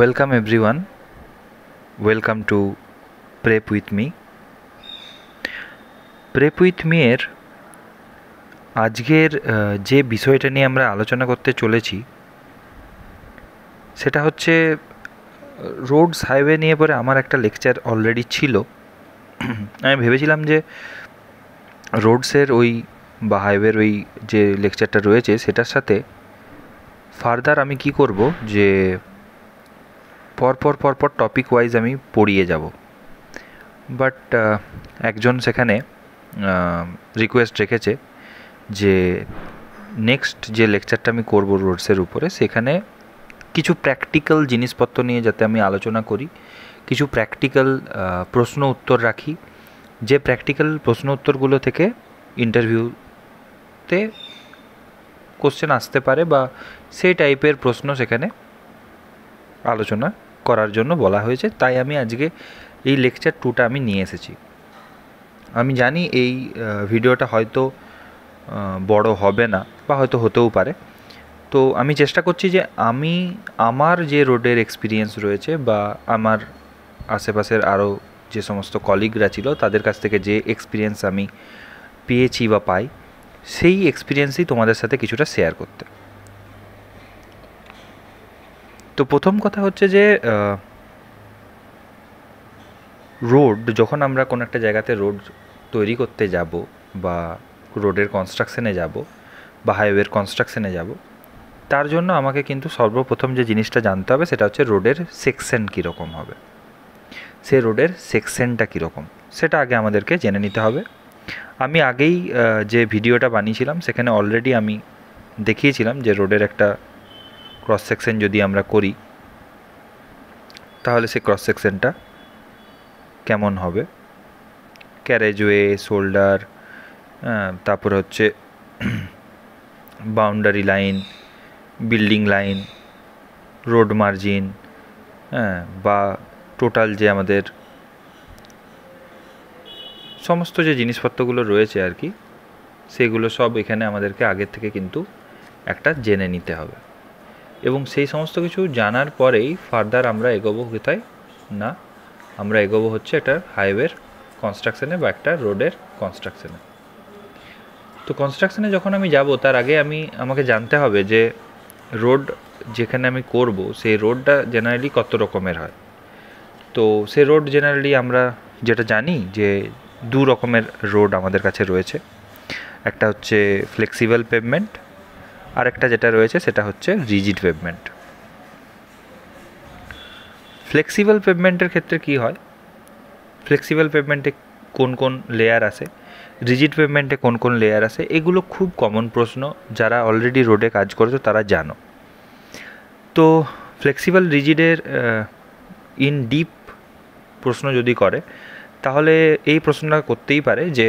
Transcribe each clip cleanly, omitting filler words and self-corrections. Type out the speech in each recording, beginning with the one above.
Welcome everyone. Welcome to Prep with me. Prep with me এর আজকের যে বিষয়টা নিয়ে আমরা আলোচনা করতে চলেছি সেটা হচ্ছে রোডস হাইওয়ে নিয়ে। পরে আমার একটা লেকচার অলরেডি ছিল। আমি ভেবেছিলাম যে রোডসের ওই বা হাইওয়ের ওই যে লেকচারটা রয়েছে সেটার সাথে ফার্দার আমি কি করব যে পরপর টপিক ওয়াইজ আমি পড়িয়ে যাব। বাট একজন সেখানে রিকোয়েস্ট রেখেছে যে নেক্সট যে লেকচারটা আমি করব রোডসের উপরে, সেখানে কিছু প্র্যাকটিক্যাল জিনিসপত্র নিয়ে যাতে আমি আলোচনা করি, কিছু প্র্যাকটিক্যাল প্রশ্ন উত্তর রাখি, যে প্র্যাকটিক্যাল প্রশ্ন উত্তরগুলো থেকে ইন্টারভিউতে কোশ্চেন আসতে পারে বা সেই টাইপের প্রশ্ন সেখানে আলোচনা করার জন্য বলা হয়েছে। তাই আমি আজকে এই লেকচার 2টা আমি নিয়ে এসেছি। আমি জানি এই ভিডিওটা হয়তো বড় হবে না বা হয়তো হতেও পারে, তো আমি চেষ্টা করছি যে আমি আমার যে রোডের এক্সপিরিয়েন্স রয়েছে বা আমার আশেপাশের আরও যে সমস্ত কলিগরা ছিল তাদের কাছ থেকে যে এক্সপিরিয়েন্স আমি পেয়েছি বা পাই, সেই এক্সপিরিয়েন্সই তোমাদের সাথে কিছুটা শেয়ার করতে। তো প্রথম কথা হচ্ছে যে রোড, যখন আমরা কোনো একটা জায়গাতে রোড তৈরি করতে যাব বা রোডের কনস্ট্রাকশানে যাব বা হাইওয়ের কনস্ট্রাকশানে যাব, তার জন্য আমাকে কিন্তু সর্বপ্রথম যে জিনিসটা জানতে হবে সেটা হচ্ছে রোডের সেকশন কীরকম হবে, সে রোডের সেকশনটা কীরকম সেটা আগে আমাদেরকে জেনে নিতে হবে। আমি আগেই যে ভিডিওটা বানিয়েছিলাম সেখানে অলরেডি আমি দেখিয়েছিলাম যে রোডের একটা ক্রস সেকশন যদি আমরা করি তাহলে সে ক্রস সেকশনটা কেমন হবে। ক্যারেজওয়ে, শোল্ডার, তারপর হচ্ছে boundary line, building line, road margin, বা টোটাল যে আমাদের সমস্ত যে জিনিসপত্রগুলো রয়েছে আর কি, সেগুলো সব এখানে আমাদেরকে আগের থেকে কিন্তু একটা জেনে নিতে হবে। এবং সেই সমস্ত কিছু জানার পরেই ফার্দার আমরা এগোবো কোথায় না, আমরা এগোবো হচ্ছে একটা হাইওয়ের কনস্ট্রাকশানে বা একটা রোডের কনস্ট্রাকশানে। তো কনস্ট্রাকশানে যখন আমি যাব তার আগে আমাকে জানতে হবে যে রোড যেখানে আমি করব সেই রোডটা জেনারেলি কত রকমের হয়। তো সে রোড জেনারেলি আমরা যেটা জানি যে দু রকমের রোড আমাদের কাছে রয়েছে। একটা হচ্ছে ফ্লেক্সিবল পেভমেন্ট, আর একটা যেটা রয়েছে সেটা হচ্ছে রিজিড পেভমেন্ট। ফ্লেক্সিবল পেভমেন্টের ক্ষেত্রে কি হয়, ফ্লেক্সিবল পেভমেন্টে কোন কোন লেয়ার আসে, রিজিড পেভমেন্টে কোন কোন লেয়ার আসে, এগুলো খুব কমন প্রশ্ন, যারা অলরেডি রোডে কাজ করেছো তারা জানো। তো ফ্লেক্সিবল রিজিডের ইন ডিপ প্রশ্ন যদি করে তাহলে এই প্রশ্নটা করতেই পারে যে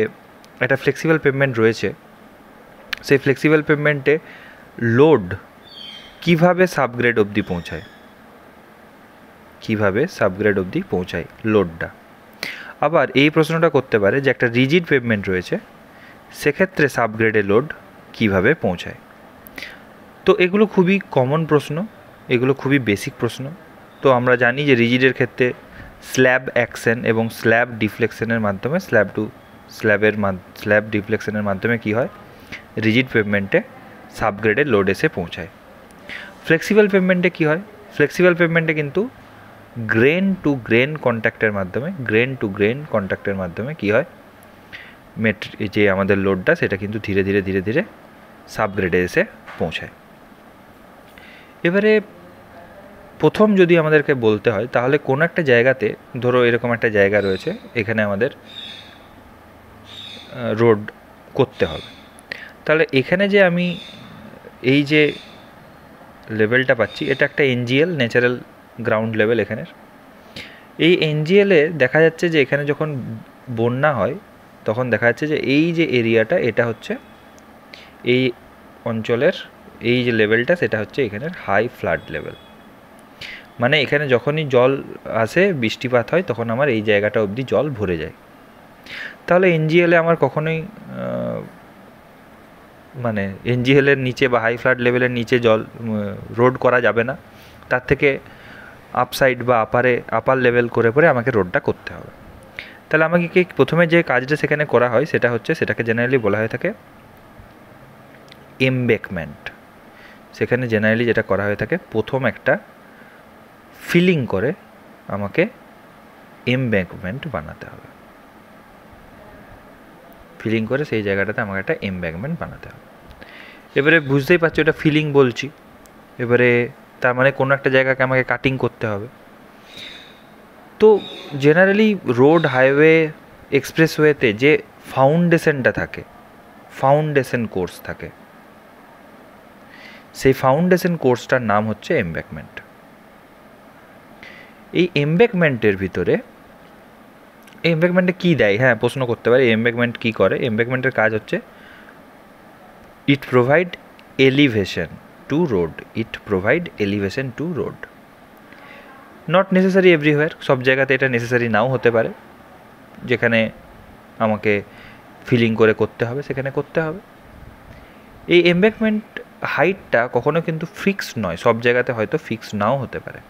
একটা ফ্লেক্সিবল পেভমেন্ট রয়েছে, সেই ফ্লেক্সিবল পেভমেন্টে লোড কীভাবে সাবগ্রেড অবধি পৌঁছায়, কীভাবে সাবগ্রেড অবধি পৌঁছায় লোডটা। আবার এই প্রশ্নটা করতে পারে যে একটা রিজিড পেভমেন্ট রয়েছে, সেক্ষেত্রে সাবগ্রেডে লোড কীভাবে পৌঁছায়। তো এগুলো খুবই কমন প্রশ্ন, এগুলো খুবই বেসিক প্রশ্ন। তো আমরা জানি যে রিজিডের ক্ষেত্রে স্ল্যাব অ্যাকশন এবং স্ল্যাব ডিফ্লেকশনের মাধ্যমে স্ল্যাব ডিফ্লেকশনের মাধ্যমে কী হয়, রিজিড পেভমেন্টে সাবগ্রেডে লোড এসে পৌঁছায়। ফ্লেক্সিবল পেভমেন্টে কী হয়, ফ্লেক্সিবল পেভমেন্টে কিন্তু গ্রেন টু গ্রেন কন্ট্যাক্টের মাধ্যমে কী হয়, যে আমাদের লোডটা সেটা কিন্তু ধীরে ধীরে সাবগ্রেডে এসে পৌঁছায়। এবারে প্রথম যদি আমাদেরকে বলতে হয় তাহলে কোনো একটা জায়গাতে, ধরো এরকম একটা জায়গা রয়েছে, এখানে আমাদের রোড করতে হবে। তাহলে এখানে যে আমি এই যে লেভেলটা পাচ্ছি এটা একটা এনজিএল, ন্যাচারাল গ্রাউন্ড লেভেল এখানের। এই এনজিএলে দেখা যাচ্ছে যে এখানে যখন বন্যা হয় তখন দেখা যাচ্ছে যে এই যে এরিয়াটা এটা হচ্ছে এই অঞ্চলের এই যে লেভেলটা সেটা হচ্ছে এখানের হাই ফ্লাড লেভেল। মানে এখানে যখনই জল আসে, বৃষ্টিপাত হয়, তখন আমার এই জায়গাটা অবধি জল ভরে যায়। তাহলে এনজিএলে আমার কখনোই মানে এনজিএলের নিচে বা হাই ফ্লাড লেভেলের নিচে রোড করা যাবে না। তার থেকে আপসাইড বা আপার লেভেল করে করে আমাকে রোডটা করতে হবে। তাহলে আমাকে কি প্রথমে যে কাজটা সেখানে করা হয় সেটা হচ্ছে, সেটাকে জেনারেলি বলা হয়ে থাকে এমবেকমেন্ট। সেখানে জেনারেলি যেটা করা হয়ে থাকে, প্রথম একটা ফিলিং করে আমাকে এমব্যাঙ্কমেন্ট বানাতে হবে। ফিলিং করে সেই জায়গাটাতে আমাকে একটা এমব্যাঙ্কমেন্ট বানাতে হবে। এবারে বুঝতেই পারছি ওটা ফিলিং বলছি, এবারে তার মানে কোনো একটা জায়গাকে আমাকে কাটিং করতে হবে। তো জেনারেলি রোড, হাইওয়ে, এক্সপ্রেসওয়েতে যে ফাউন্ডেশনটা থাকে, ফাউন্ডেশন কোর্স থাকে, সেই ফাউন্ডেশন কোর্সটার নাম হচ্ছে এমব্যাঙ্কমেন্ট। এই এমব্যাঙ্কমেন্টের ভিতরে, এমব্যাঙ্কমেন্টে কী দেয়, হ্যাঁ প্রশ্ন করতে পারে এমব্যাঙ্কমেন্ট কী করে। এমব্যাঙ্কমেন্টের কাজ হচ্ছে it provide elevation to road, it provide elevation to road. Not necessary everywhere, সব জায়গাতে এটা নেসেসারি নাও হতে পারে। যেখানে আমাকে ফিলিং করে করতে হবে সেখানে করতে হবে। এই এমব্যাঙ্কমেন্ট হাইটটা কখনো কিন্তু ফিক্সড নয়, সব জায়গাতে হয়তো ফিক্সড নাও হতে পারে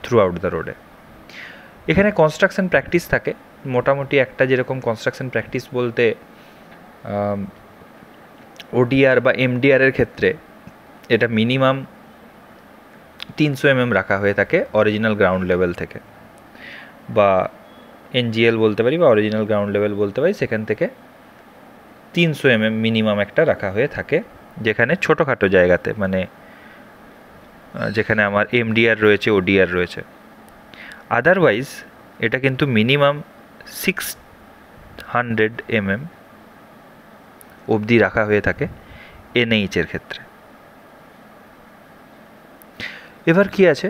থ্রু আউট দ্য রোডে। এখানে কনস্ট্রাকশন প্র্যাকটিস থাকে মোটামুটি একটা, যেরকম কনস্ট্রাকশন প্র্যাকটিস বলতে ওডিআর বা এমডিআরের ক্ষেত্রে এটা মিনিমাম 300 mm রাখা হয়ে থাকে অরিজিনাল গ্রাউন্ড লেভেল থেকে, বা এনজিএল বলতে পারি বা অরিজিনাল গ্রাউন্ড লেভেল বলতে পারি, সেখান থেকে 300 mm মিনিমাম একটা রাখা হয়ে থাকে। যেখানে ছোটোখাটো জায়গাতে, মানে যেখানে আমার এমডিআর রয়েছে, ওডিআর রয়েছে। আদারওয়াইজ এটা কিন্তু মিনিমাম 600 mm অবধি রাখা হয়ে থাকে এনএইচের ক্ষেত্রে। এবার কি আছে,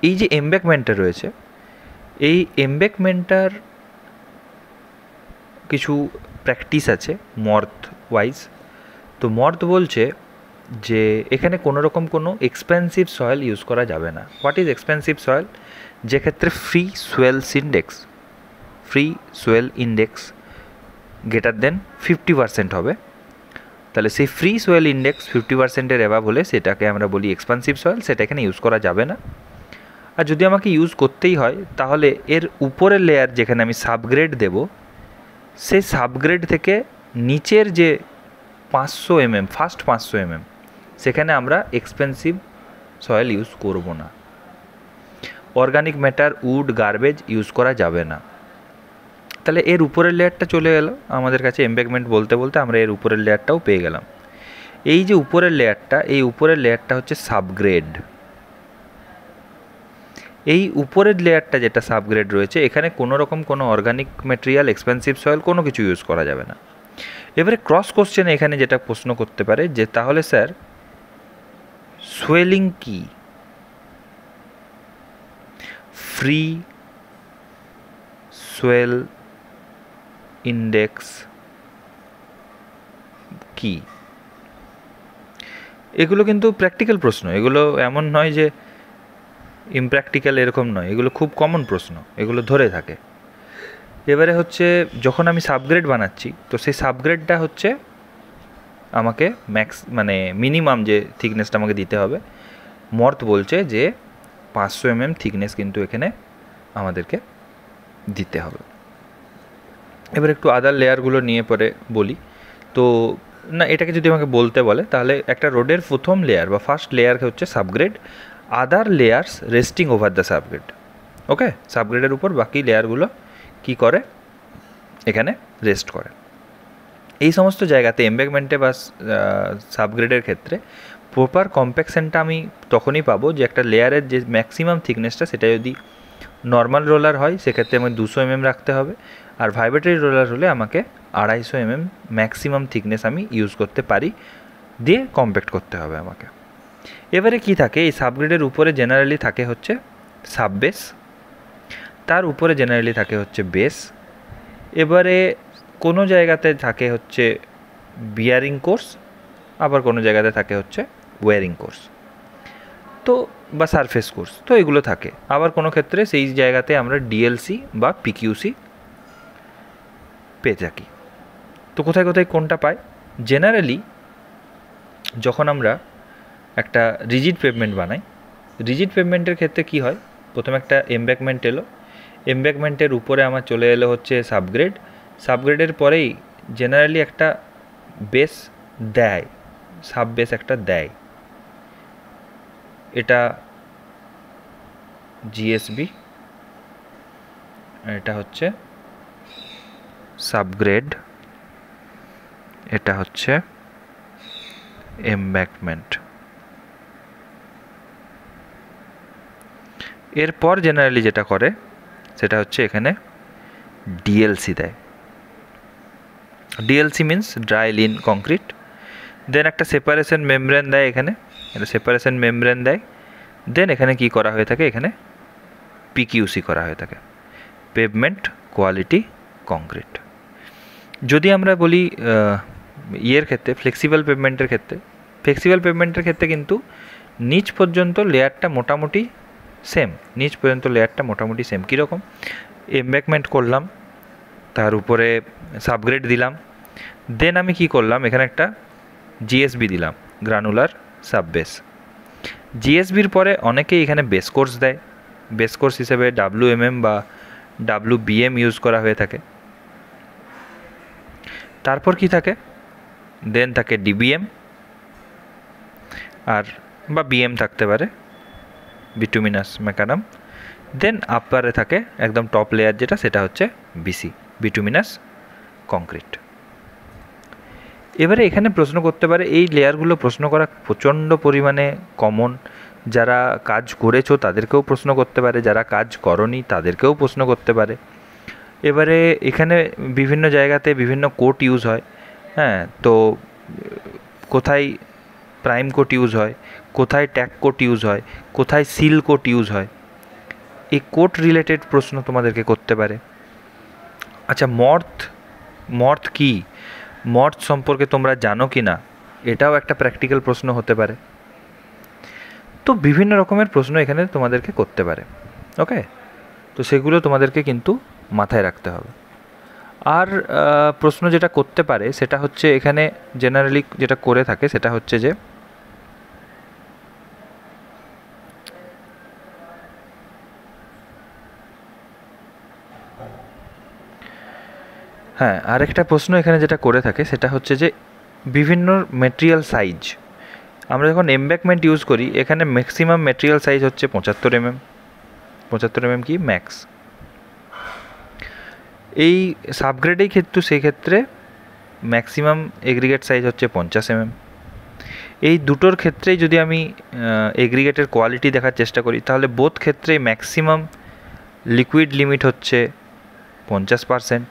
এই যে এমব্যাঙ্কমেন্টটা রয়েছে, এই এমব্যাঙ্কমেন্টটার কিছু প্র্যাকটিস আছে মর্থ ওয়াইজ। তো মর্থ বলছে যে এখানে কোনো রকম কোনো এক্সপেন্সিভ সয়েল ইউজ করা যাবে না। What is expensive soil? যেক্ষেত্রে free Soyel index greater than 50% হবে, তাহলে সেই ফ্রি সোয়েল ইন্ডেক্স 50%-এর অ্যাভাব হলে সেটাকে আমরা বলি এক্সপেন্সিভ সয়েল, সেটা এখানে ইউজ করা যাবে না। আর যদি আমাকে ইউজ করতেই হয় তাহলে এর উপরের লেয়ার যেখানে আমি সাবগ্রেড দেব, সেই সাবগ্রেড থেকে নিচের যে 500 mm, ফার্স্ট 500 mm, সেখানে আমরা এক্সপেন্সিভ সয়েল ইউজ করব না। Organic matter, wood, garbage use করা যাবে না। তাহলে এর উপরের লেয়ারটা চলে গেল আমাদের কাছে। এমব্যাঙ্কমেন্ট বলতে বলতে আমরা এর উপরের লেয়ারটাও পেয়ে গেলাম। এই যে উপরের লেয়ারটা, এই উপরের লেয়ারটা হচ্ছে সাবগ্রেড। এই উপরের লেয়ারটা যেটা সাবগ্রেড রয়েছে, এখানে কোনো রকম কোনো অর্গানিক ম্যাটেরিয়াল, এক্সপেন্সিভ সয়েল কোনো কিছু ইউজ করা যাবে না। এবারে ক্রস কোশ্চেনে এখানে যেটা প্রশ্ন করতে পারে যে তাহলে স্যার সোয়েলিং কি, ফ্রি সোয়েল ইন্ডেক্স কি? এগুলো কিন্তু প্র্যাকটিক্যাল প্রশ্ন, এগুলো এমন নয় যে ইমপ্র্যাকটিক্যাল, এরকম নয়, এগুলো খুব কমন প্রশ্ন, এগুলো ধরে থাকে। এবারে হচ্ছে যখন আমি সাবগ্রেড বানাচ্ছি, তো সেই সাবগ্রেডটা হচ্ছে আমাকে মানে মিনিমাম যে থিকনেসটা আমাকে দিতে হবে, মর্থ বলছে যে 500 mm থিকনেস কিন্তু এখানে আমাদেরকে দিতে হবে। এবার একটু আদার লেয়ারগুলো নিয়ে পরে বলি। তো না, এটাকে যদি আমাকে বলতে বলে তাহলে একটা রোডের প্রথম লেয়ার বা ফার্স্ট লেয়ার হচ্ছে subgrade, other layers resting over the subgrade. Okay, সাবগ্রেডের উপর বাকি লেয়ারগুলো কি করে, এখানে রেস্ট করে। এই সমস্ত জায়গাতে এমব্যাঙ্কমেন্টে বা সাবগ্রেডের ক্ষেত্রে প্রপার কম্প্যাকশনটা আমি তখনই পাবো যে একটা লেয়ারের যে ম্যাক্সিমাম থিকনেসটা, সেটা যদি নর্মাল রোলার হয় সেক্ষেত্রে আমাকে 200 mm রাখতে হবে, আর ভাইব্রেটরি রোলার হলে আমাকে 250 mm ম্যাক্সিমাম থিকনেস আমি ইউজ করতে পারি, দিয়ে কম্প্যাক্ট করতে হবে আমাকে। এবারে কি থাকে, এই সাবগ্রেডের উপরে জেনারেলি থাকে হচ্ছে সাববেস, তার উপরে জেনারেলি থাকে হচ্ছে বেস, এবারে কোনো জায়গাতে থাকে হচ্ছে বিয়ারিং কোর্স, আবার কোনো জায়গাতে থাকে হচ্ছে ওয়ারিং কোর্স, তো বা সারফেস কোর্স, তো এগুলো থাকে। আবার কোনো ক্ষেত্রে সেই জায়গাতে আমরা ডিএলসি বা পিকিউসি পেয়ে থাকি। তো কোথায় কোথায় কোনটা পাই? জেনারেলি যখন আমরা একটা রিজিড পেভমেন্ট বানাই, রিজিড পেভমেন্টের ক্ষেত্রে কি হয়, প্রথমে একটা এমব্যাকমেন্ট এলো, এমব্যাকমেন্টের উপরে আমার চলে এলো হচ্ছে সাবগ্রেড, সাবগ্রেডের পরেই জেনারেলি একটা বেস দেয়, সাব বেস একটা দেয়, এটা জিএসবি, এটা হচ্ছে সাবগ্রেড, এটা হচ্ছে এমব্যাকমেন্ট। এরপর জেনারেলি যেটা করে সেটা হচ্ছে এখানে ডিএলসি দেয়, DLC means dry lean concrete. Then একটা সেপারেশন মেমব্রেন দেয়, এখানে একটা সেপারেশন মেমব্রেন দেয়। দেন এখানে কি করা হয়ে থাকে, এখানে পিকিউসি করা হয়ে থাকে, পেভমেন্ট কোয়ালিটি কংক্রিট। যদি আমরা বলি ইয়ের ক্ষেত্রে, ফ্লেক্সিবল পেভমেন্টের ক্ষেত্রে, ফ্লেক্সিবল পেভমেন্টের ক্ষেত্রে কিন্তু নিচ পর্যন্ত লেয়ারটা মোটামুটি সেম, নিচ পর্যন্ত লেয়ারটা মোটামুটি সেম। কীরকম, এমব্যাকমেন্ট করলাম, তার উপরে সাবগ্রেড দিলাম, দেন আমি কি করলাম, এখানে একটা জিএসবি দিলাম, গ্রানুলার সাববেস। জিএসবির পরে অনেকেই এখানে বেস কোর্স দেয়, বেস কোর্স হিসেবে WMM বা WBM ইউজ করা হয়ে থাকে। তারপর কি থাকে, দেন থাকে DBM আর বা BM থাকতে পারে, বিটুমিনাস ম্যাকাডাম। দেন আপারে থাকে একদম টপ লেয়ার যেটা, সেটা হচ্ছে BC, বিটুমিনাস কংক্রিট। এবারে এখানে প্রশ্ন করতে পারে, এই লেয়ারগুলো প্রশ্ন করা প্রচণ্ড পরিমাণে কমন, যারা কাজ করেছো তাদেরকেও প্রশ্ন করতে পারে, যারা কাজ করনি তাদেরকেও প্রশ্ন করতে পারে। এবারে এখানে বিভিন্ন জায়গাতে বিভিন্ন কোট ইউজ হয়, হ্যাঁ, তো কোথায় প্রাইম কোট ইউজ হয়, কোথায় ট্যাগ কোট ইউজ হয়, কোথায় সিল কোট ইউজ হয়, এই কোট রিলেটেড প্রশ্ন তোমাদেরকে করতে পারে। আচ্ছা, মর্থ কি, মর্থ সম্পর্কে তোমরা জানো কি না, এটাও একটা প্র্যাকটিক্যাল প্রশ্ন হতে পারে। তো বিভিন্ন রকমের প্রশ্ন এখানে তোমাদেরকে করতে পারে, ওকে। তো সেগুলো তোমাদেরকে কিন্তু মাথায় রাখতে হবে। আর প্রশ্ন যেটা করতে পারে সেটা হচ্ছে, এখানে জেনারেলি যেটা করে থাকে সেটা হচ্ছে যে হ্যাঁ, আরেকটা প্রশ্ন এখানে যেটা করে থাকে সেটা হচ্ছে যে বিভিন্ন মেটেরিয়াল সাইজ। আমরা যখন এমব্যাকমেন্ট ইউজ করি, এখানে ম্যাক্সিমাম মেটেরিয়াল সাইজ হচ্ছে 75 mm, 75 mm কি ম্যাক্স। এই সাবগ্রেডেই ক্ষেত্রে সেই ক্ষেত্রে ম্যাক্সিমাম এগ্রিগেট সাইজ হচ্ছে 50 mm। এই দুটোর ক্ষেত্রেই যদি আমি এগ্রিগেটের কোয়ালিটি দেখার চেষ্টা করি, তাহলে বোথ ক্ষেত্রেই ম্যাক্সিমাম লিকুইড লিমিট হচ্ছে 50%,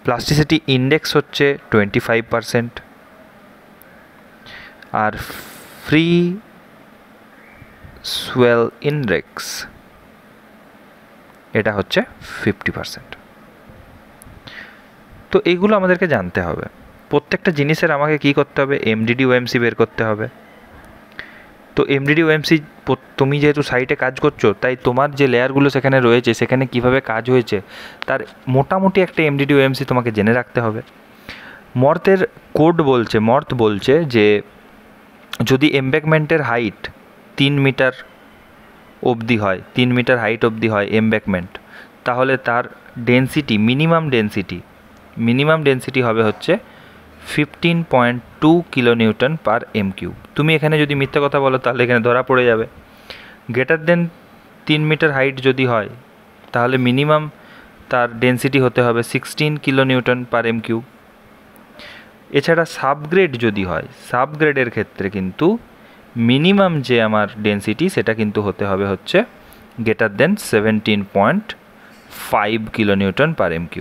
প্লাস্টিসিটি ইন্ডেক্স হচ্ছে 25%, আর ফ্রি সোয়েল ইন্ডেক্স এটা হচ্ছে 50%। তো এইগুলো আমাদেরকে জানতে হবে। প্রত্যেকটা জিনিসের আমাকে কি করতে হবে, MDD OMC বের করতে হবে। তো MDD OMC, তুমি যেহেতু সাইটে কাজ করছো, তাই তোমার যে লেয়ারগুলো সেখানে রয়েছে, সেখানে কিভাবে কাজ হয়েছে তার মোটামুটি একটা MDD OMC তোমাকে জেনে রাখতে হবে। মর্থের কোড বলছে, মর্থ বলছে যে যদি এমব্যাকমেন্টের হাইট 3 মিটার অবধি হয়, 3 মিটার হাইট অবধি হয় এমব্যাকমেন্ট, তাহলে তার ডেন্সিটি, মিনিমাম ডেন্সিটি হবে হচ্ছে 15.2 কিলোনিউটন পার m3। তুমি এখানে যদি মিথ্যা কথা বলো তাহলে এখানে ধরা পড়ে যাবে। গ্রেটার দেন 3 মিটার হাইট যদি হয়, তাহলে মিনিমাম তার ডেন্সিটি হতে হবে 16 কিলোনিউটন পার m3। এছাড়া সাবগ্রেড যদি হয়, সাবগ্রেডের ক্ষেত্রে কিন্তু মিনিমাম যে আমার ডেন্সিটি সেটা কিন্তু হতে হবে হচ্ছে গ্রেটার দেন 17.5 কিলোনিউটন পার m3।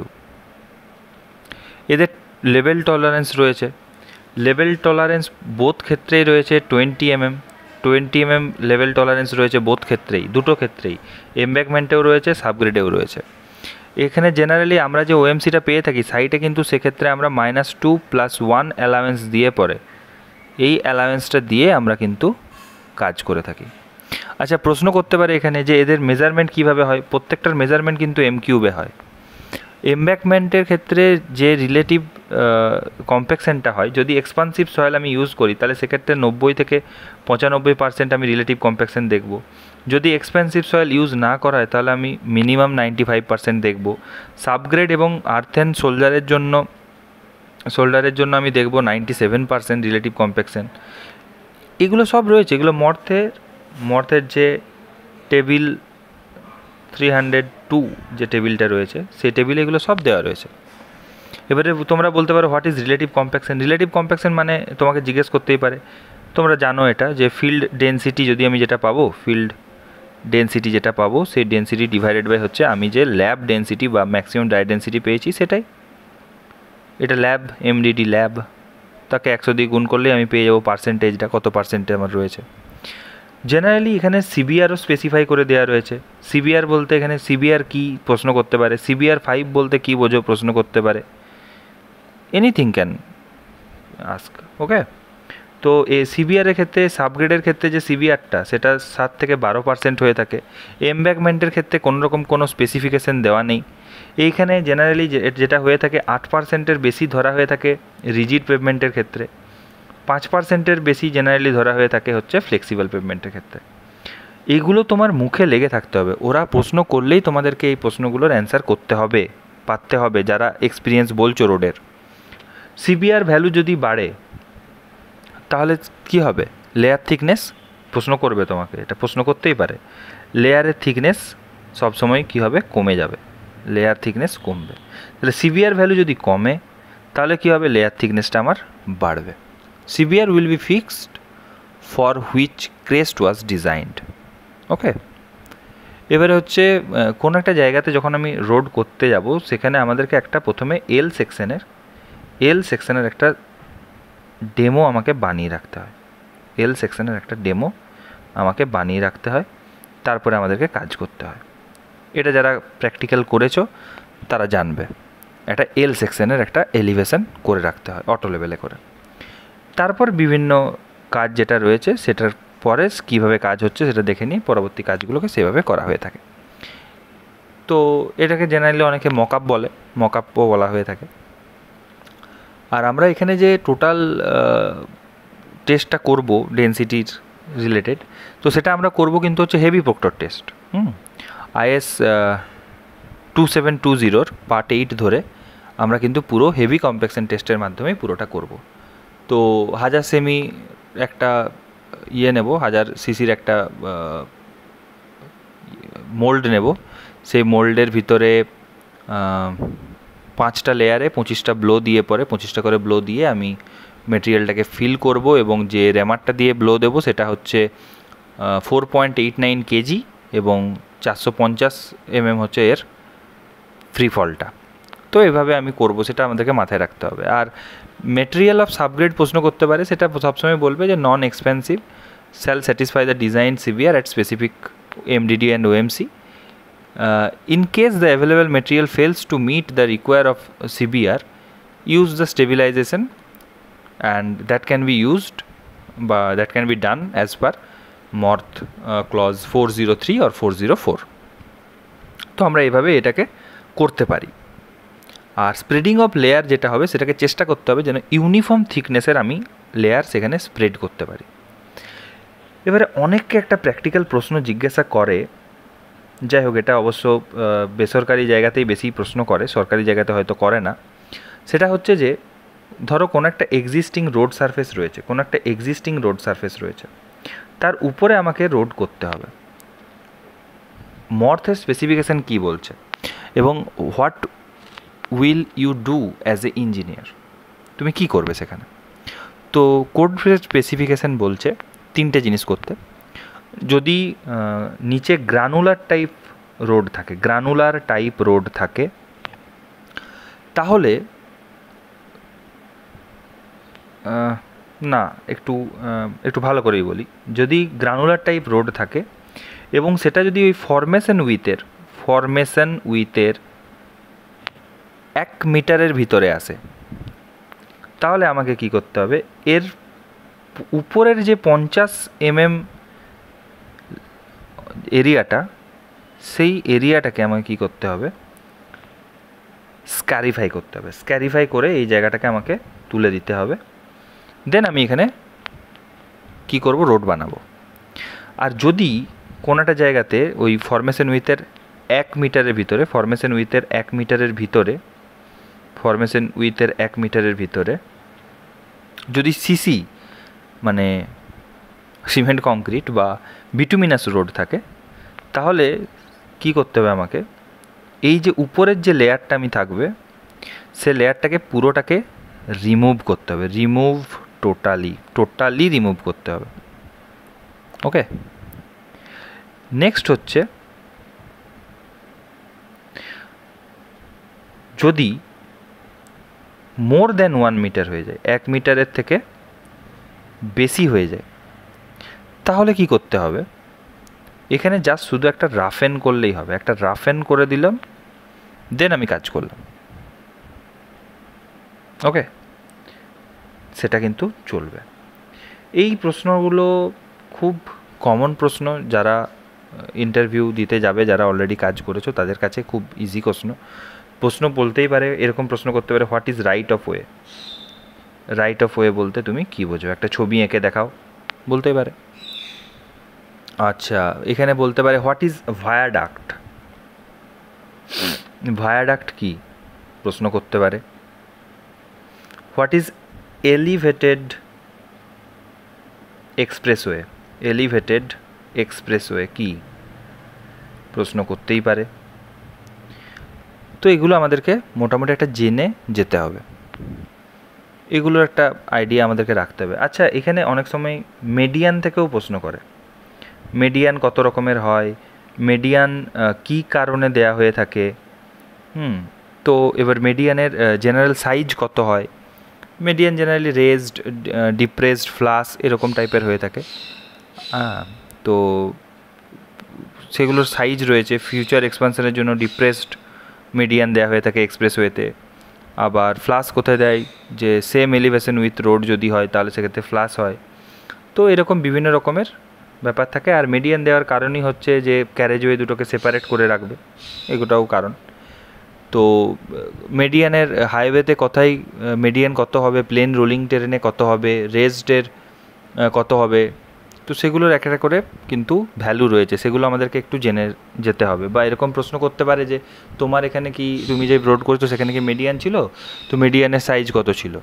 এদের লেভেল টলারেন্স রয়েছে, লেভেল টলারেন্স বোথ ক্ষেত্রেই রয়েছে 20 mm লেভেল টলারেন্স রয়েছে বোথ ক্ষেত্রেই, দুটো ক্ষেত্রেই, এমব্যাকমেন্টেও রয়েছে, সাবগ্রেডেও রয়েছে। এখানে জেনারেলি আমরা যে ওএমসিটা পেয়ে থাকি সাইটে, কিন্তু সেক্ষেত্রে আমরা -2 + 1 অ্যালাওয়েন্স দিয়ে পরে এই অ্যালাওয়েন্সটা দিয়ে আমরা কিন্তু কাজ করে থাকি। আচ্ছা, প্রশ্ন করতে পারে এখানে যে এদের মেজারমেন্ট কিভাবে হয়। প্রত্যেকটার মেজারমেন্ট কিন্তু m কিউবে হয়। এমব্যাকমেন্টের ক্ষেত্রে যে রিলেটিভ কম্প্যাকশনটা হয়, যদি এক্সপানসিভ সয়েল আমি ইউজ করি তাহলে সেক্ষেত্রে 90 থেকে 95% আমি রিলেটিভ কম্প্যাকশন দেখব। যদি এক্সপেন্সিভ সয়েল ইউজ না করা হয় তাহলে আমি মিনিমাম 95% দেখব। সাবগ্রেড এবং আর্থেন শোল্ডারের জন্য আমি দেখব 97% রিলেটিভ কম্প্যাকশন। এগুলো সব রয়েছে, এগুলো মর্থের যে টেবিল 302 যে টেবিলটা রয়েছে সেই টেবিলে এগুলো সব দেওয়া রয়েছে। এবারে তোমরা বলতে পারো what is relative compaction. Relative compaction মানে তোমাকে জিজ্ঞেস করতেই পারে, তোমরা জানো এটা, যে ফিল্ড ডেন্সিটি যদি আমি যেটা পাবো, ফিল্ড ডেন্সিটি যেটা পাবো সেই ডেন্সিটি ডিভাইডেড বাই হচ্ছে আমি যে ল্যাব ডেন্সিটি বা ম্যাক্সিমাম ডাই ডেন্সিটি পেয়েছি সেটাই। এটা ল্যাব, এমডিডি ল্যাব, তাকে 100 দিয়ে গুণ করলেই আমি পেয়ে যাবো পার্সেন্টেজটা, কত পার্সেন্টে আমার রয়েছে। জেনারেলি এখানে সিবিআরও স্পেসিফাই করে দেওয়া রয়েছে। সিবিআর বলতে এখানে সিবিআর কি প্রশ্ন করতে পারে, সিবিআর 5 বলতে কি বোঝো প্রশ্ন করতে পারে, এনিথিং ক্যান আস্ক। ওকে, তো এই সিবিআরের ক্ষেত্রে, সাবগ্রেডের ক্ষেত্রে যে সিবিআরটা সেটা 7 থেকে 12% হয়ে থাকে। এমব্যাকমেন্টের ক্ষেত্রে কোনোরকম কোনো স্পেসিফিকেশান দেওয়া নেই। এইখানে জেনারেলি যেটা হয়ে থাকে 8%-এর বেশি ধরা হয়ে থাকে রিজিড পেভমেন্টের ক্ষেত্রে, 5%-এর বেশি জেনারেলি ধরা হয়ে থাকে হচ্ছে ফ্লেক্সিবল পেভমেন্টের ক্ষেত্রে। এগুলো তোমার মুখে লেগে থাকতে হবে, ওরা প্রশ্ন করলেই তোমাদেরকে এই প্রশ্নগুলোর অ্যান্সার করতে হবে, পারতে হবে, যারা এক্সপিরিয়েন্স বলছো রোডের। সিবিআর ভ্যালু যদি বাড়ে তাহলে কি হবে, লেয়ার থিকনেস প্রশ্ন করবে তোমাকে, এটা প্রশ্ন করতেই পারে। লেয়ারের থিকনেস সবসময় কী হবে, কমে যাবে, লেয়ার থিকনেস কমবে। তাহলে সিবিআর ভ্যালু যদি কমে তাহলে কী হবে, লেয়ার থিকনেসটা আমার বাড়বে। CBR will be fixed for which crest was designed. Okay, এবারে হচ্ছে কোনো একটা জায়গাতে যখন আমি রোড করতে যাব সেখানে আমাদেরকে একটা প্রথমে এল সেকশনের একটা ডেমো আমাকে বানিয়ে রাখতে হয়। এল সেকশনের একটা ডেমো আমাকে বানিয়ে রাখতে হয়, তারপরে আমাদেরকে কাজ করতে হয়। এটা যারা প্র্যাকটিক্যাল করেছো তারা জানবে। একটা এল সেকশনের একটা এলিভেশন করে রাখতে হয় অটো লেভেলে করে। তারপর বিভিন্ন কাজ যেটা রয়েছে সেটার পরে কীভাবে কাজ হচ্ছে সেটা দেখে নিয়ে পরবর্তী কাজগুলোকে সেভাবে করা হয়ে থাকে। তো এটাকে জেনারেলি অনেকে মকআপ বলে, মকআপও বলা হয়ে থাকে। আর আমরা এখানে যে টোটাল টেস্টটা করব ডেন্সিটির রিলেটেড, তো সেটা আমরা করব কিন্তু হচ্ছে heavy proctor test. IS 2720 part 8 ধরে আমরা কিন্তু পুরো হেভি কম্প্যাকশন টেস্টের মাধ্যমে পুরোটা করব। তো 1000 সেমি একটা নেব, 1000 সিসির একটা মোল্ড নেব। সেই মোল্ডের ভিতরে 5টা লেয়ারে 25টা ব্লো দিয়ে, পরে 25টা করে ব্লো দিয়ে আমি মেটেরিয়ালটাকে ফিল করব, এবং যে র্যামারটা দিয়ে ব্লো দেবো সেটা হচ্ছে 4.89 কেজি এবং 450 mm হচ্ছে এর ফ্রি ফলটা। তো এভাবে আমি করব, সেটা আমাদেরকে মাথায় রাখতে হবে। আর মেটেরিয়াল অফ সাবগ্রেড প্রশ্ন করতে পারে, সেটা সবসময় বলবে যে non expensive, shall satisfy the design CVR at specific MDD and OMC. In case the available material fails to meet the require of CBR, use the stabilization, and that can be used, that can be done as per MORTH clause 403 or 404. তো আমরা এইভাবে এটাকে করতে পারি। আর spreading of layer যেটা হবে সেটাকে চেষ্টা করতে হবে যেন ইউনিফর্ম থিকনেসের আমি লেয়ার সেখানে স্প্রেড করতে পারি। এবারে অনেককে একটা প্র্যাকটিক্যাল প্রশ্ন জিজ্ঞাসা করে, যাই হোক এটা অবশ্য বেসরকারি জায়গাতেই বেশি প্রশ্ন করে, সরকারি জায়গাতে হয়তো করে না। সেটা হচ্ছে যে ধরো কোনো একটা এক্সিস্টিং রোড সারফেস রয়েছে, তার উপরে আমাকে রোড করতে হবে। মর্থের স্পেসিফিকেশান কী বলছে এবং what will you do as a engineer, তুমি কি করবে সেখানে। তো কোড স্পেসিফিকেশান বলছে 3টে জিনিস করতে। যদি নিচে গ্রানুলার টাইপ রোড থাকে তাহলে না, একটু ভালো করেই বলি। যদি গ্রানুলার টাইপ রোড থাকে এবং সেটা যদি ওই ফরমেশন উইথের 1 মিটারের ভিতরে আসে, তাহলে আমাকে কি করতে হবে, এর উপরের যে 50 mm এরিয়াটা, সেই এরিয়াটাকে আমাকে কী করতে হবে, স্ক্যারিফাই করতে হবে। স্ক্যারিফাই করে এই জায়গাটাকে আমাকে তুলে দিতে হবে। দেন আমি এখানে কি করব, রোড বানাবো। আর যদি কোনো একটা জায়গাতে ওই ফরমেশন উইথের 1 মিটারের ভিতরে, ফরমেশন উইথের 1 মিটারের ভিতরে যদি সিসি মানে সিমেন্ট কংক্রিট বা বিটুমিনাস রোড থাকে, তাহলে কি করতে হবে আমাকে, এই যে উপরের যে লেয়ারটা আমি থাকবে, সে লেয়ারটাকে পুরোটাকে রিমুভ করতে হবে। টোটালি রিমুভ করতে হবে। ওকে, নেক্সট হচ্ছে, যদি মোর দ্যান 1 মিটার হয়ে যায়, 1 মিটারের থেকে বেশি হয়ে যায়, তাহলে কি করতে হবে, এখানে জাস্ট শুধু একটা রাফেন করলেই হবে। একটা রাফেন করে দিলাম, দেন আমি কাজ করলাম। ওকে, সেটা কিন্তু চলবে। এই প্রশ্নগুলো খুব কমন প্রশ্ন, যারা ইন্টারভিউ দিতে যাবে, যারা অলরেডি কাজ করেছো তাদের কাছে খুব ইজি প্রশ্ন বলতেই পারে, এরকম প্রশ্ন করতে পারে, what is right of way. Right of way বলতে তুমি কি বোঝো, একটা ছবি এঁকে দেখাও, বলতেই পারে। আচ্ছা, এখানে বলতে পারে হোয়াট ইজ ভায়াডাক্ট। ভায়াডাক্ট কি প্রশ্ন করতে পারে। হোয়াট ইজ এলিভেটেড এক্সপ্রেসওয়ে কি প্রশ্ন করতেই পারে। তো এগুলো আমাদেরকে মোটামুটি একটা জেনে যেতে হবে, এগুলোর একটা আইডিয়া আমাদেরকে রাখতে হবে। আচ্ছা, এখানে অনেক সময় মেডিয়ান থেকেও প্রশ্ন করে। মেডিয়ান কত রকমের হয়, মেডিয়ান কি কারণে দেয়া হয়ে থাকে, তো এবার মেডিয়ানের জেনারেল সাইজ কত হয়। Median generally raised, depressed, flush এরকম টাইপের হয়ে থাকে। তো সেগুলোর সাইজ রয়েছে। ফিউচার এক্সপানশনের জন্য ডিপ্রেসড মিডিয়ান দেওয়া হয়ে থাকে এক্সপ্রেসওয়েতে। আবার ফ্লাস কোথায় দেয়, যে সেম এলিভেশন উইথ রোড যদি হয় তাহলে সেক্ষেত্রে ফ্লাস হয়। তো এরকম বিভিন্ন রকমের ব্যাপার থাকে। আর মিডিয়ান দেওয়ার কারণই হচ্ছে যে ক্যারেজওয়ে দুটোকে সেপারেট করে রাখবে, এগুলোটাও কারণ। তো মিডিয়ানের হাইওয়েতে কোথায় মিডিয়ান কত হবে, প্লেন রোলিং টেরেনে কত হবে, রেজডের কত হবে, তো সেগুলোর একটা করে কিন্তু ভ্যালু রয়েছে, সেগুলো আমাদেরকে একটু জেনে যেতে হবে। বা এরকম প্রশ্ন করতে পারে যে তোমার এখানে কি, তুমি যে রোড করেছো সেখানে কি মিডিয়ান ছিল, তো মিডিয়ানের সাইজ কত ছিল,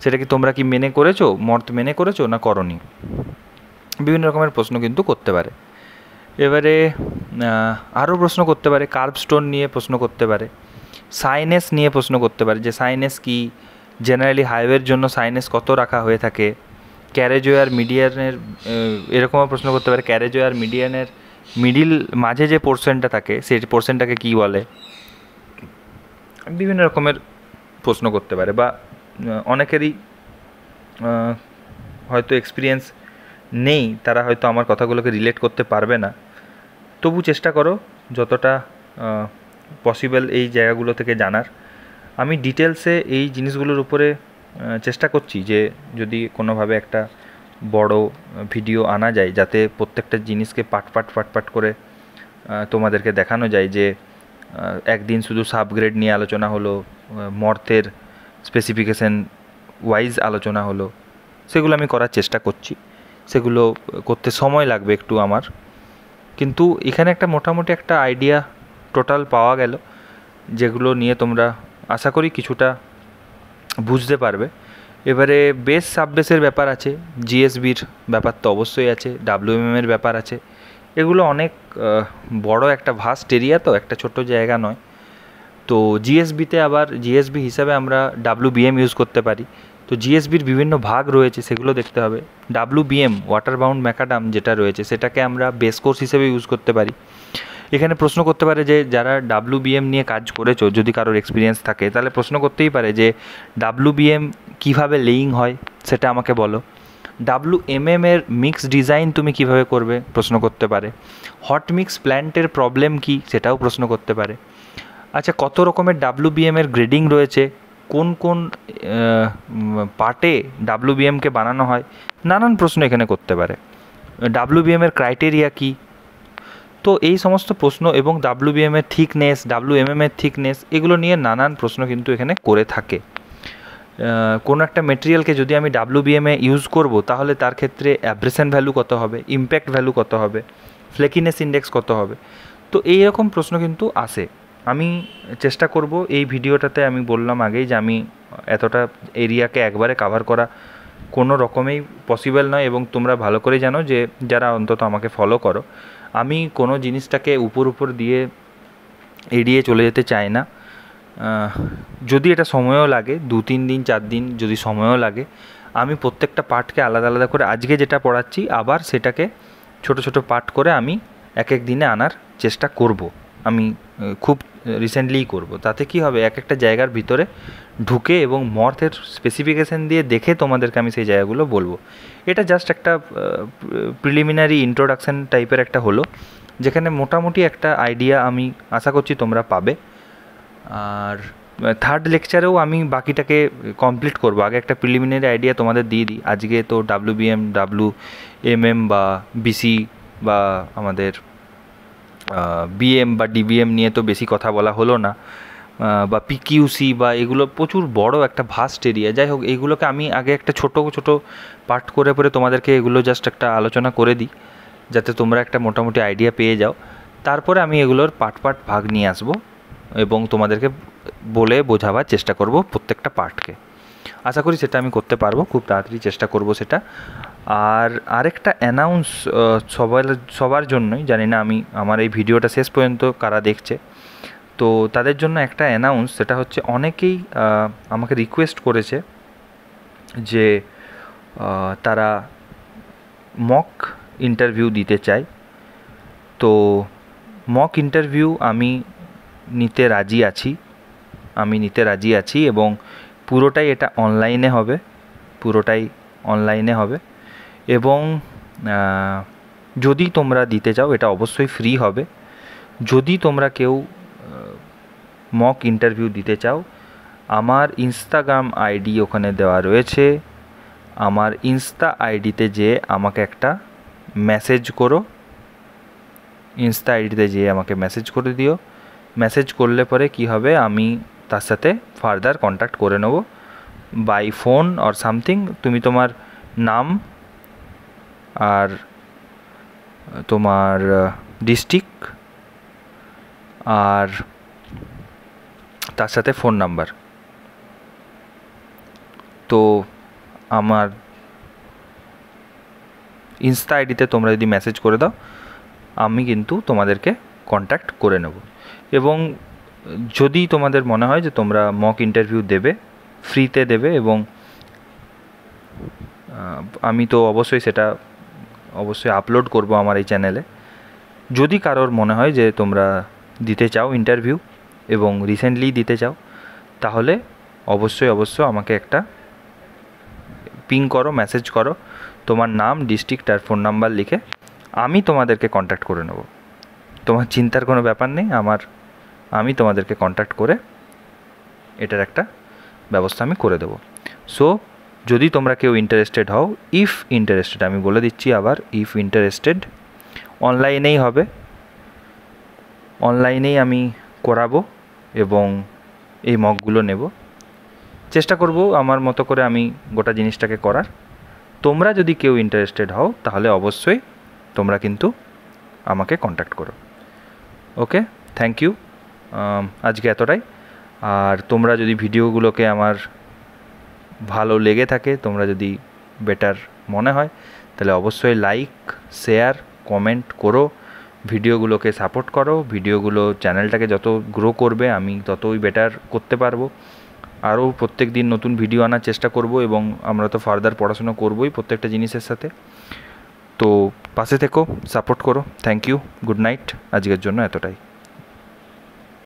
সেটা কি তোমরা কি মেনে করেছো, মর্ত মেনে করেছো না করনি। বিভিন্ন রকমের প্রশ্ন কিন্তু করতে পারে। এবারে আরও প্রশ্ন করতে পারে, কার্ভ স্টোন নিয়ে প্রশ্ন করতে পারে, সাইনেস নিয়ে প্রশ্ন করতে পারে, যে সাইনেস কি, জেনারেলি হাইওয়ের জন্য সাইনেস কত রাখা হয়ে থাকে, ক্যারেজওয়ে আর মিডিয়ানের এরকমও প্রশ্ন করতে পারে, ক্যারেজওয়ে আর মিডিয়ানের মিডিল মাঝে যে পোর্শনটা থাকে সেই পোর্শনটাকে কী বলে। বিভিন্ন রকমের প্রশ্ন করতে পারে। বা অনেকেরই হয়তো এক্সপিরিয়েন্স নেই, তারা হয়তো আমার কথাগুলোকে রিলেট করতে পারবে না, তবু চেষ্টা করো যতটা পসিবল এই জায়গাগুলো থেকে জানার। আমি ডিটেলসে এই জিনিসগুলোর উপরে চেষ্টা করছি যে যদি কোনোভাবে একটা বড় ভিডিও আনা যায়, যাতে প্রত্যেকটা জিনিসকে পাট করে তোমাদেরকে দেখানো যায়। যে একদিন শুধু সাবগ্রেড নিয়ে আলোচনা হলো, মর্থের স্পেসিফিকেশান ওয়াইজ আলোচনা হলো, সেগুলো আমি করার চেষ্টা করছি। সেগুলো করতে সময় লাগবে একটু আমার, কিন্তু এখানে একটা মোটামুটি একটা আইডিয়া টোটাল পাওয়া গেল, যেগুলো নিয়ে তোমরা আশা করি কিছুটা বুঝতে পারবে। এবারে বেস সাববেসের ব্যাপার আছে, জিএসবির ব্যাপার তো অবশ্যই আছে, ডাব্লিউএমএমের ব্যাপার আছে। এগুলো অনেক বড় একটা ভাস্ট এরিয়া, তো একটা ছোট জায়গা নয়। তো জিএসবিতে আবার জিএসবি হিসাবে আমরা ডাব্লিউবিএম ইউজ করতে পারি। তো জিএসবির বিভিন্ন ভাগ রয়েছে, সেগুলো দেখতে হবে। ডাব্লিউবিএম ওয়াটার বাউন্ড ম্যাকাডাম যেটা রয়েছে সেটাকে আমরা বেস কোর্স হিসেবে ইউজ করতে পারি। এখানে প্রশ্ন করতে পারে যে যারা ডাব্লিউবিএম নিয়ে কাজ করেছো, যদি কারোর এক্সপিরিয়েন্স থাকে তাহলে প্রশ্ন করতেই পারে যে ডাব্লিউবিএম কীভাবে লেয়িং হয় সেটা আমাকে বলো। ডাব্লিউএমএম এর মিক্স ডিজাইন তুমি কিভাবে করবে প্রশ্ন করতে পারে। হট মিক্স প্ল্যান্টের প্রবলেম কি সেটাও প্রশ্ন করতে পারে। আচ্ছা, কত রকমের ডাব্লিউবিএম এর গ্রেডিং রয়েছে, কোন কোন পার্টে ডাব্লিউবিএমকে বানানো হয়, নানান প্রশ্ন এখানে করতে পারে। ডাব্লিউবিএম এর ক্রাইটেরিয়া কি, তো এই সমস্ত প্রশ্ন এবং WBM এর থিকনেস, WMM এর থিকনেস, এগুলো নিয়ে নানান প্রশ্ন কিন্তু এখানে করে থাকে। কোনো একটা মেটেরিয়ালকে যদি আমি WBM এ ইউজ করব, তাহলে তার ক্ষেত্রে অ্যাব্রেশন ভ্যালু কত হবে, ইম্প্যাক্ট ভ্যালু কত হবে, ফ্লেকিনেস ইন্ডেক্স কত হবে। তো এই রকম প্রশ্ন কিন্তু আসে। আমি চেষ্টা করব এই ভিডিওটাতে, আমি বললাম আগেই যে আমি এতটা এরিয়াকে একবারে কাভার করা কোনো রকমেই পসিবল নয়, এবং তোমরা ভালো করে জানো যে যারা অন্তত আমাকে ফলো করো, আমি কোনো জিনিসটাকে উপর দিয়ে এড়িয়ে চলে যেতে চাই না। যদি এটা সময়ও লাগে, 2-3 দিন 4 দিন যদি সময়ও লাগে, আমি প্রত্যেকটা পার্টকে আলাদা আলাদা করে আজকে যেটা পড়াচ্ছি আবার সেটাকে ছোট ছোট পার্ট করে আমি এক এক দিনে আনার চেষ্টা করব। আমি খুব রিসেন্টলিই করব। তাতে কি হবে, এক একটা জায়গার ভিতরে ঢুকে এবং মর্থের স্পেসিফিকেশান দিয়ে দেখে তোমাদেরকে আমি সেই জায়গাগুলো বলবো। এটা জাস্ট একটা প্রিলিমিনারি ইন্ট্রোডাকশান টাইপের একটা হলো, যেখানে মোটামুটি একটা আইডিয়া আমি আশা করছি তোমরা পাবে। আর থার্ড লেকচারেও আমি বাকিটাকে কমপ্লিট করব। আগে একটা প্রিলিমিনারি আইডিয়া তোমাদের দিয়ে দিই। আজকে তো WBM, WMM বা BC বা আমাদের BM বা DBM নিয়ে তো বেশি কথা বলা হলো না, বা PQC বা এগুলো প্রচুর বড় একটা ভাস্ট এরিয়া। যাই হোক, এইগুলোকে আমি আগে একটা ছোট ছোট পার্ট করে তোমাদেরকে এগুলো জাস্ট একটা আলোচনা করে দিই, যাতে তোমরা একটা মোটামুটি আইডিয়া পেয়ে যাও। তারপরে আমি এগুলোর পার্ট ভাগ নিয়ে আসবো এবং তোমাদেরকে বলে বোঝাবার চেষ্টা করব প্রত্যেকটা পার্টকে। আশা করি সেটা আমি করতে পারবো, খুব তাড়াতাড়ি চেষ্টা করব সেটা। আর আরেকটা অ্যানাউন্স সবার জন্যই, জানি না আমি আমার এই ভিডিওটা শেষ পর্যন্ত কারা দেখছে, তো তাদের জন্য একটা অ্যানাউন্স। সেটা হচ্ছে, অনেকেই আমাকে রিকোয়েস্ট করেছে যে তারা মক ইন্টারভিউ দিতে চায়। তো মক ইন্টারভিউ আমি নিতে রাজি আছি এবং পুরোটাই এটা অনলাইনে হবে। এবং যদি তোমরা দিতে চাও, এটা অবশ্যই ফ্রি হবে। যদি তোমরা কেউ মক ইন্টারভিউ দিতে চাও, আমার ইনস্টাগ্রাম আইডি ওখানে দেওয়া রয়েছে। আমার ইনস্টা আইডিতে যেয়ে আমাকে একটা মেসেজ করো, আমাকে মেসেজ করে দিও। মেসেজ করলে পরে কি হবে, আমি তার সাথে ফার্দার কন্ট্যাক্ট করে নেব বাই ফোন অর সামথিং। তুমি তোমার নাম আর তোমার ডিস্ট্রিক্ট আর তার সাথে ফোন নাম্বার, তো আমার ইনস্টা আইডিতে তোমরা যদি মেসেজ করে দাও, আমি কিন্তু তোমাদেরকে কন্ট্যাক্ট করে নেব। এবং যদি তোমাদের মনে হয় যে তোমরা মক ইন্টারভিউ দেবে, ফ্রিতে দেবে, এবং আমি তো সেটা অবশ্যই আপলোড করব আমার এই চ্যানেলে। যদি কারোর মনে হয় যে তোমরা দিতে চাও ইন্টারভিউ এবং রিসেন্টলি দিতে চাও, তাহলে অবশ্যই আমাকে একটা পিং করো, মেসেজ করো, তোমার নাম, ডিস্ট্রিক্ট আর ফোন নাম্বার লিখে। আমি তোমাদেরকে কন্ট্যাক্ট করে নেব। তোমার চিন্তার কোনো ব্যাপার নেই, আমি তোমাদেরকে কন্ট্যাক্ট করে এটার একটা ব্যবস্থা আমি করে দেবো। সো যদি তোমরা কেউ ইন্টারেস্টেড হও, আমি বলে দিচ্ছি আবার, ইফ ইন্টারেস্টেড, অনলাইনেই হবে, অনলাইনেই আমি করাবো এবং এই মকগুলো নেব। চেষ্টা করব আমার মতো করে আমি গোটা জিনিসটাকে করার। তোমরা যদি কেউ ইন্টারেস্টেড হও, তাহলে অবশ্যই তোমরা কিন্তু আমাকে কন্ট্যাক্ট করো। ওকে, থ্যাংক ইউ। আজকে এতটাই। আর তোমরা যদি ভিডিওগুলোকে আমার ভালো লেগে থাকে, তোমরা যদি বেটার মনে হয়, তাহলে অবশ্যই লাইক, শেয়ার, কমেন্ট করো, ভিডিওগুলোকে সাপোর্ট করো। চ্যানেলটাকে যত গ্রো করবে, আমি ততই বেটার করতে পারবো। আরও প্রত্যেক দিন নতুন ভিডিও আনার চেষ্টা করব, এবং আমরা তো ফার্দার পড়াশোনা করবোই প্রত্যেকটা জিনিসের সাথে। তো পাশে থেকো, সাপোর্ট করো। Thank you, good night. আজকের জন্য এতটাই।